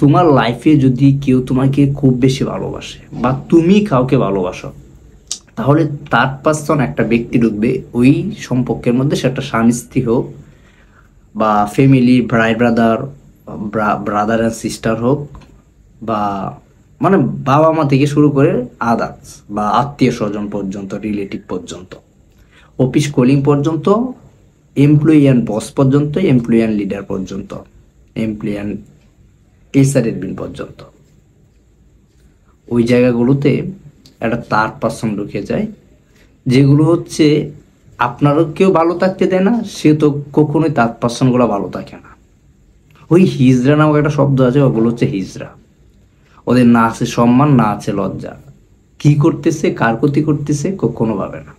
তোমার লাইফে যদি কেউ তোমাকে খুব বেশি ভালোবাসে বা তুমি কাউকে ভালোবাসো, তাহলে থার্ড পার্সন একটা ব্যক্তি ঢুকবে ওই সম্পর্কের মধ্যে, সেটা স্বামী স্ত্রী হোক বা ফ্যামিলি ভাই ব্রাদার, ব্রাদার অ্যান্ড সিস্টার হোক, বা মানে বাবা মা থেকে শুরু করে আদার্স বা আত্মীয় স্বজন পর্যন্ত, রিলেটিভ পর্যন্ত, অফিস কলিং পর্যন্ত, এমপ্লয়ি অ্যান্ড বস পর্যন্ত, এমপ্লয়ি অ্যান্ড লিডার পর্যন্ত, এমপ্লয়ি অ্যান্ড এইচআর এডমিন পর্যন্ত, ওই জায়গাগুলোতে একটা থার্ড পার্সন ঢুকে যায়, যেগুলো হচ্ছে আপনারও কেউ ভালো থাকতে দেয় না, সে তো কখনোই থার্ড পার্সনগুলো ভালো থাকে না। ওই হিজড়া নামক একটা শব্দ আছে, ওগুলো হচ্ছে হিজড়া। ওদের না আছে সম্মান, না আছে লজ্জা, কি করতেছে কার ক্ষতি করতেছে কখনো ভাবে না।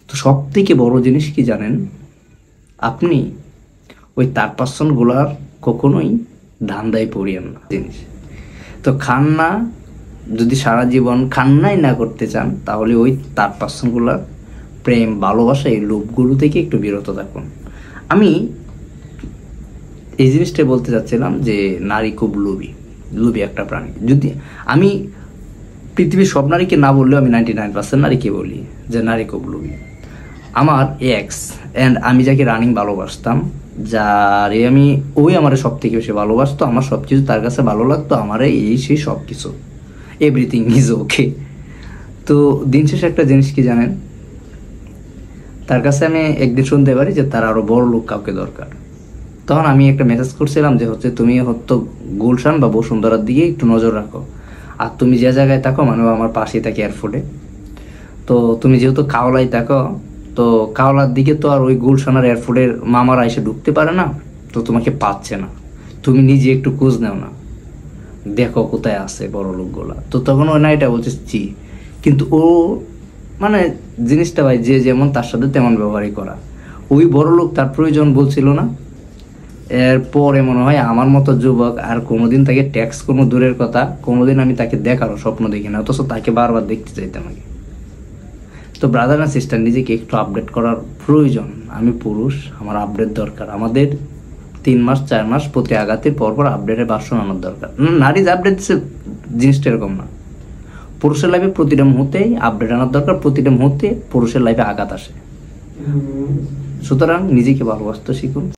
তো সব থেকে বড় জিনিস কি জানেন, আপনি ওই থার্ড পার্সনগুলার কখনোই ধান্দায় পড়িয়েন না জিনিস। তো খান্না যদি সারা জীবন খান্নাই না করতে চান, তাহলে ওই থার্ড পার্সনগুলার প্রেম ভালোবাসা এই লোভগুলো থেকে একটু বিরত থাকুন। আমি এই জিনিসটাই বলতে চাচ্ছিলাম যে নারী খুব লোভী একটা প্রাণী। যদি আমি পৃথিবীর সব নারীকে না বললেও আমি 99% নারীকে বলি যে নারী খুব লোভী। আমার এক্স অ্যান্ড আমি যাকে রানিং ভালোবাসতাম, যারে আমি ওই আমার সব থেকে বেশি ভালোবাসতো, আমার সব কিছু তার কাছে ভালো লাগতো, আমার এই সেই সব কিছু, এভরিথিং ইজ ওকে। তো দিন শেষে একটা জিনিস কি জানেন, তার কাছে আমি একদিন শুনতে পারি যে তার আরও বড় লোক কাউকে দরকার। তখন আমি একটা মেসেজ করছিলাম যে হচ্ছে তুমি হয়তো গুলশান বা বসুন্ধরার দিকে একটু নজর রাখো, আর তুমি যে জায়গায় থাকো, মানে আমার পাশেই থাকে এয়ারপোর্টে, তো তুমি যেহেতু কাওলাই থাকো, তো কাওলার দিকে তো আর ওই গুলশান আর এয়ারপোর্টের মামারা এসে ঢুকতে পারে না, তো তোমাকে পাচ্ছে না, তুমি নিজে একটু খোঁজ নেও না, দেখো কোথায় আছে বড় লোকগুলা। তো তখন ওই নাইটা বলছে জি, কিন্তু ও মানে জিনিসটা ভাই, যে যেমন তার সাথে তেমন ব্যবহারই করা। ওই বড় লোক তার প্রয়োজন বলছিল না। এরপরে মনে হয় আমার মতো যুবক আর কোনোদিন তাকে ট্যাক্স কোনো দূরের কথা, কোনোদিন আমি তাকে দেখারও স্বপ্ন দেখি না, অথচ তাকে বারবার দেখতে চাইতাম আগে। তো ব্রাদার অ্যান্ড সিস্টার, নিজেকে একটু আপডেট করার প্রয়োজন। আমি পুরুষ, আমার আপডেট দরকার। আমাদের 3 মাস 4 মাস প্রতি আঘাতের পরপর আপডেটের ভার্সন আনার দরকার। নারী আপডেট দিচ্ছে জিনিসটা এরকম না। পুরুষের লাইফে প্রতিটা মুহূর্তেই আপডেট আনার দরকার, প্রতিটা মুহূর্তে পুরুষের লাইফে আঘাত আসে। সুতরাং নিজেকে ভালোবাসতে শিখুন।